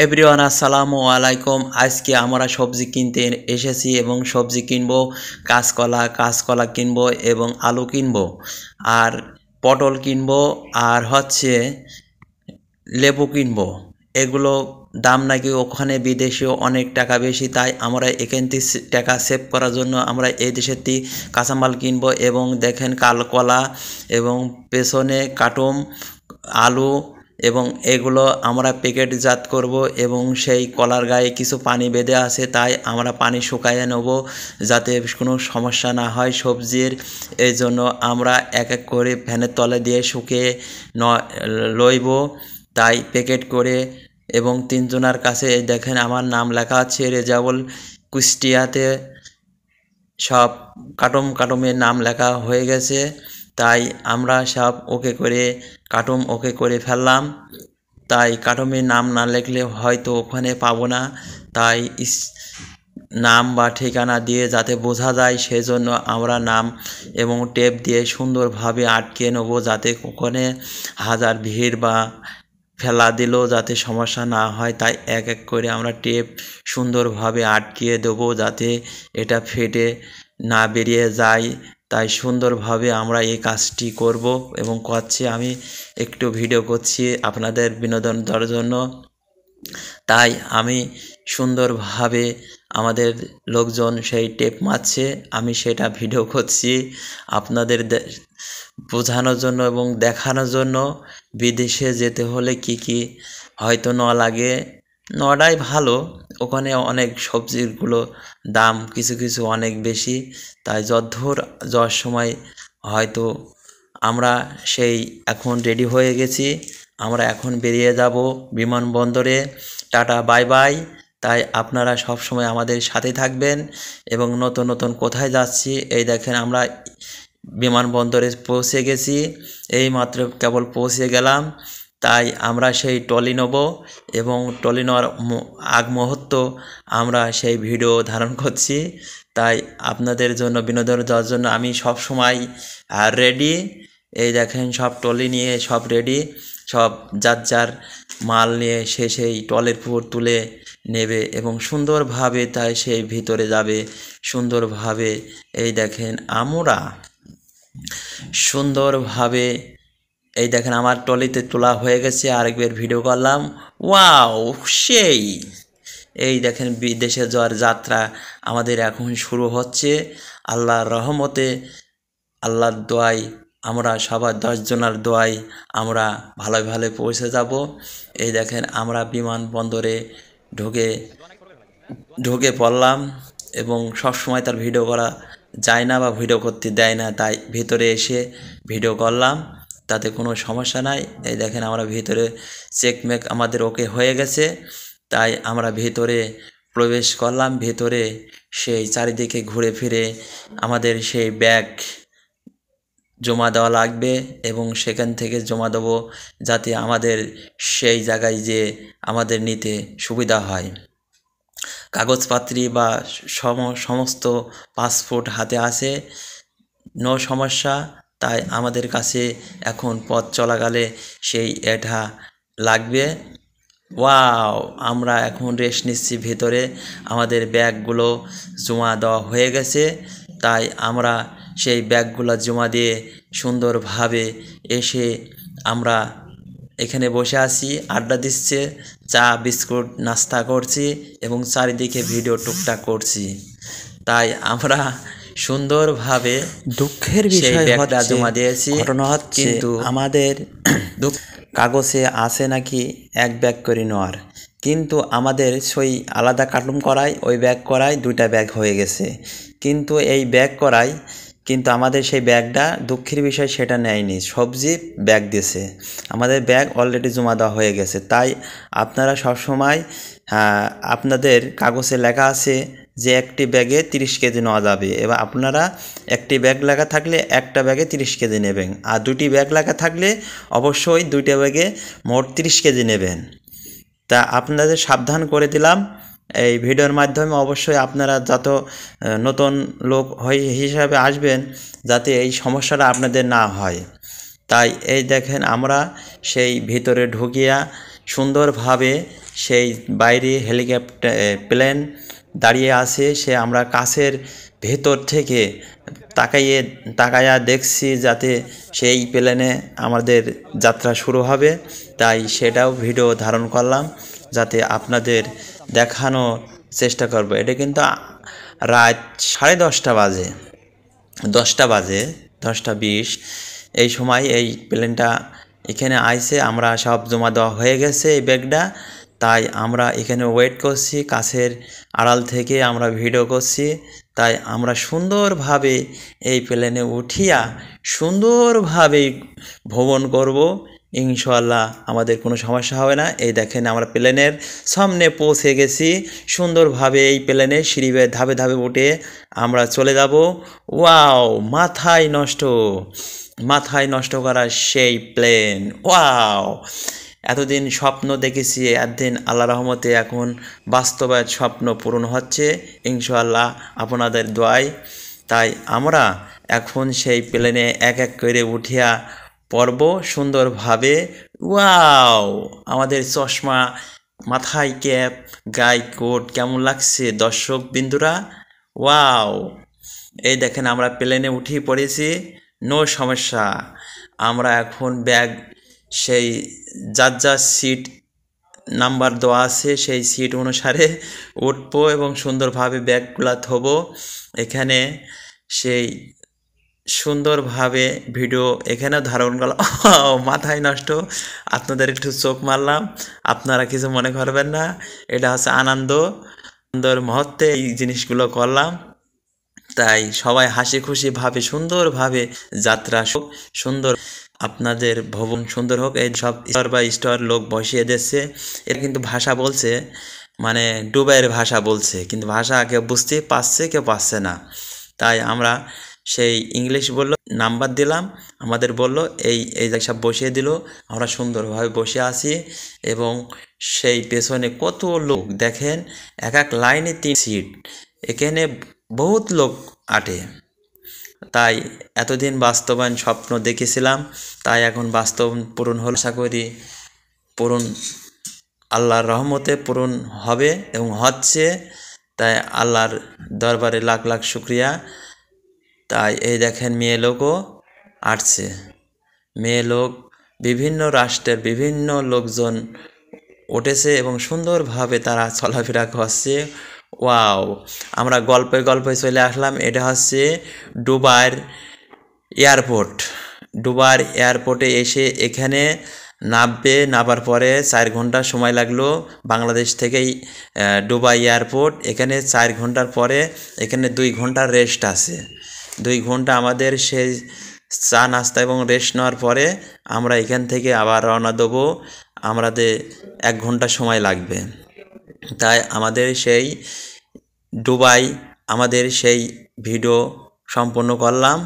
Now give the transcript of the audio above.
Everyone আসসালামু আলাইকুম। আজকে আমরা সবজি কিনতে এসেছি এবং সবজি কিনবো কাঁচকলা কিনবো এবং আলু কিনবো আর পটল কিনবো আর লেবু কিনবো। এগুলো দাম নাকি ওখানে বিদেশেও অনেক টাকা বেশি, তাই আমরা এখান থেকে টাকা সেভ করার জন্য আমরা এই দেশের থেকে কাঁচামাল কিনবো। এবং দেখেন কালকলা এবং পেছনে কাটুম আলু এবং এগুলো আমরা প্যাকেটজাত করব এবং সেই কলার গায়ে কিছু পানি বেঁধে আছে, তাই আমরা পানি শুকাইয়ে নেব যাতে কোনো সমস্যা না হয় সবজির। এই জন্য আমরা এক এক করে ফ্যানের তলে দিয়ে শুকিয়ে লইব, তাই প্যাকেট করে। এবং তিনজনের কাছে এই দেখেন আমার নাম লেখা আছে রেজাউল, কুষ্টিয়াতে সব কাটুমের নাম লেখা হয়ে গেছে, তাই আমরা সব ওকে করে ফেললাম। তাই কাটুমের নাম না লিখলে হয়তো ওখানে পাবো না, তাই নাম বা ঠিকানা দিয়ে যাতে বোঝা যায় সেজন্য আমরা নাম এবং টেপ দিয়ে সুন্দরভাবে আটকে নেব, যাতে ওখানে হাজার ভিড় বা ফেলা দিলেও যাতে সমস্যা না হয়। তাই এক এক করে আমরা টেপ সুন্দরভাবে আটকিয়ে দেবো যাতে এটা ফেটে না বেরিয়ে যায়। তাই সুন্দরভাবে আমরা এই কাজটি করব এবং করছি। আমি একটু ভিডিও করছি আপনাদের বিনোদন দেওয়ার জন্য, তাই আমি সুন্দরভাবে আমাদের লোকজন সেই টেপ মারছে, আমি সেটা ভিডিও করছি আপনাদের বোঝানোর জন্য এবং দেখানোর জন্য। বিদেশে যেতে হলে কি হয়তো লাগে, নেওয়াটাই ভালো। ওখানে অনেক সবজিগুলো দাম কিছু অনেক বেশি, তাই যদ্দূর যাওয়ার সময় হয়তো আমরা সেই এখন রেডি হয়ে গেছি। আমরা এখন বেরিয়ে যাব বিমানবন্দরে। Tata bye bye. তাই আপনারা সব সময় আমাদের সাথে থাকবেন এবং নতুন কোথায় যাচ্ছি এই দেখেন আমরা বিমানবন্দরে পৌঁছে গেছি, এই মাত্র কেবল পৌঁছে গেলাম। তাই আমরা সেই ট্রলি নেব এবং ট্রলি নেওয়ার আগ মুহূর্ত আমরা সেই ভিডিও ধারণ করছি। তাই আপনাদের জন্য বিনোদন দেওয়ার জন্য আমি সব সময় রেডি। এই দেখেন সব ট্রলি নিয়ে সব রেডি, সব যার মাল নিয়ে সেই ট্রলির উপর তুলে নেবে এবং সুন্দরভাবে তাই সেই ভিতরে যাবে সুন্দরভাবে। এই দেখেন আমরা সুন্দরভাবে এই দেখেন আমার ট্রলিতে তোলা হয়ে গেছে, আরেকবার ভিডিও করলাম। ওয়াও সেই এই দেখেন বিদেশে যাওয়ার যাত্রা আমাদের এখন শুরু হচ্ছে আল্লাহর রহমতে, আল্লাহর দোয়ায় আমরা সবার 10 জনের দোয়ায় আমরা ভালো পৌঁছে যাব। এই দেখেন আমরা বিমানবন্দরে ঢুকে পড়লাম এবং সবসময় তার ভিডিও করা যায় না বা ভিডিও করতে দেয় না, তাই ভিতরে এসে ভিডিও করলাম, তাতে কোনো সমস্যা নাই। এই দেখেন আমরা ভিতরে চেকমেক আমাদের ওকে হয়ে গেছে, তাই আমরা ভিতরে প্রবেশ করলাম। ভিতরে সেই চারিদিকে ঘুরে ফিরে আমাদের সেই ব্যাগ জমা দেওয়া লাগবে এবং সেখান থেকে জমা দেবো যাতে আমাদের সেই জায়গায় যে আমাদের নিতে সুবিধা হয়। কাগজপত্র বা সমস্ত পাসপোর্ট হাতে আছে, নো সমস্যা। তাই আমাদের কাছে এখন পথ চলাকালে সেই এটা লাগবে। ওয়াও আমরা এখন রেস্ট নিচ্ছি ভিতরে, আমাদের ব্যাগগুলো জমা দেওয়া হয়ে গেছে, তাই আমরা সেই ব্যাগগুলো জমা দিয়ে সুন্দরভাবে এসে আমরা এখানে বসে আছি, আড্ডা দিচ্ছে, চা বিস্কুট নাস্তা করছি এবং চারিদিকে ভিডিও টুকটাক করছি। তাই আমরা সুন্দরভাবে দুঃখের সেই বিষয় ব্যাগটা হচ্ছে জমা দিয়েছি, ঘটনা হচ্ছে কিন্তু আমাদের কাগজে আছে নাকি এক ব্যাগ করে নেওয়ার, কিন্তু আমাদের সই আলাদা কার্টুন করায় ওই ব্যাগ করায় 2টা ব্যাগ হয়ে গেছে। কিন্তু এই ব্যাগ করায় কিন্তু আমাদের সেই ব্যাগটা দুঃখের বিষয় সেটা নেয়নি, সবজি ব্যাগ দিয়েছে, আমাদের ব্যাগ অলরেডি জমা দেওয়া হয়ে গেছে। তাই আপনারা সবসময় আপনাদের কাগজে লেখা আছে যে একটি ব্যাগে 30 কেজি নেওয়া যাবে, এবার আপনারা একটি ব্যাগ লেখা থাকলে একটা ব্যাগে 30 কেজি নেবেন, আর 2টি ব্যাগ লেখা থাকলে অবশ্যই 2টা ব্যাগে মোট 30 কেজি নেবেন। তা আপনাদের সাবধান করে দিলাম এই ভিডিওর মাধ্যমে। অবশ্যই আপনারা যত নতুন লোক হিসাবে আসবেন যাতে এই সমস্যাটা আপনাদের না হয়। তাই এই দেখেন আমরা সেই ভিতরে ঢুকিয়া সুন্দরভাবে সেই বাইরে হেলিকপ্টার প্লেন দাঁড়িয়ে আছে, সে আমরা কাছের ভেতর থেকে তাকাইয়া দেখছি যাতে সেই প্লেনে আমাদের যাত্রা শুরু হবে, তাই সেটাও ভিডিও ধারণ করলাম যাতে আপনাদের দেখানোর চেষ্টা করব। এটা কিন্তু রাত 10:30 বাজে, 10:20 এই সময় এই প্লেনটা এখানে আইছে। আমরা সব জমা দেওয়া হয়ে গেছে এই ব্যাগটা, তাই আমরা এখানে ওয়েট করছি, কাছের আড়াল থেকে আমরা ভিডিও করছি। তাই আমরা সুন্দরভাবে এই প্লেনে উঠিয়া সুন্দরভাবে ভ্রমণ করব, ইনশাআল্লাহ আমাদের কোনো সমস্যা হবে না। এই দেখেন আমরা প্লেনের সামনে পৌঁছে গেছি সুন্দরভাবে। এই প্লেনে সিঁড়ি বেয়ে ধাপে ধাপে উঠে আমরা চলে যাব। ওয়াও, মাথায় নষ্ট করা সেই প্লেন। ওয়াও, এতদিন স্বপ্ন দেখেছি, একদিন আল্লাহ রহমতে এখন বাস্তবায়ন স্বপ্ন পূরণ হচ্ছে ইনশাআল্লাহ আপনাদের দোয়ায়। তাই আমরা এখন সেই প্লেনে এক এক করে উঠিয়া পড়ব সুন্দরভাবে। ওয়াও, আমাদের চশমা, মাথায় ক্যাপ, গায়ে কোট কেমন লাগছে দর্শক বিন্দুরা? ওয়াও, এই দেখেন আমরা প্লেনে উঠে পড়েছি, নো সমস্যা। আমরা এখন ব্যাগ সেই যার সিট নাম্বার দেওয়া আছে সেই সিট অনুসারে উঠবো এবং সুন্দরভাবে ব্যাগগুলা থবো এখানে। সেই সুন্দরভাবে ভিডিও এখানেও ধারণ করলাম। মাথায় নষ্ট, আপনাদের একটু চোখ মারলাম, আপনারা কিছু মনে করবেন না, এটা হচ্ছে আনন্দর মুহূর্তে এই জিনিসগুলো করলাম। তাই সবাই হাসি খুশিভাবে সুন্দরভাবে যাত্রা সুন্দর, আপনাদের ভবন সুন্দর হোক। এই সব স্টোর লোক বসিয়ে দিচ্ছে। এর কিন্তু ভাষা বলছে, মানে দুবাইয়ের ভাষা বলছে, কিন্তু ভাষা কেউ বুঝতে পারছে কেউ পারছে না। তাই আমরা সেই ইংলিশ বলল, নাম্বার দিলাম, আমাদের বলল এই সব বসিয়ে দিল। আমরা সুন্দরভাবে বসে আছি এবং সেই পেছনে কত লোক দেখেন, এক লাইনে 3 সিট, এখানে বহুত লোক আটে। তাই এতদিন বাস্তবায়ন স্বপ্ন দেখেছিলাম, তাই এখন বাস্তব পূরণ হল। আশা করি পূরণ, আল্লাহর রহমতে পূরণ হবে এবং হচ্ছে। তাই আল্লাহর দরবারে লাখ লাখ শুক্রিয়া। তাই এই দেখেন মেয়ে লোকও আসছে, মেয়ে লোক বিভিন্ন রাষ্ট্রের বিভিন্ন লোকজন উঠেছে এবং সুন্দরভাবে তারা চলাফেরা করছে। ওয়াও, আমরা গল্পে চলে আসলাম। এটা হচ্ছে দুবাইয়ের এয়ারপোর্টে এসে এখানে নামার পরে 4 ঘন্টা সময় লাগলো বাংলাদেশ থেকেই দুবাই এয়ারপোর্ট। এখানে 4 ঘন্টার পরে এখানে 2 ঘন্টার রেস্ট আছে। 2 ঘন্টা আমাদের সেই চা নাস্তা এবং রেস্ট নেওয়ার পরে আমরা এখান থেকে আবার রওনা দেবো। আমাদের 1 ঘন্টা সময় লাগবে। তাই আমাদের সেই দুবাই আমাদের সেই ভিডিও সম্পন্ন করলাম।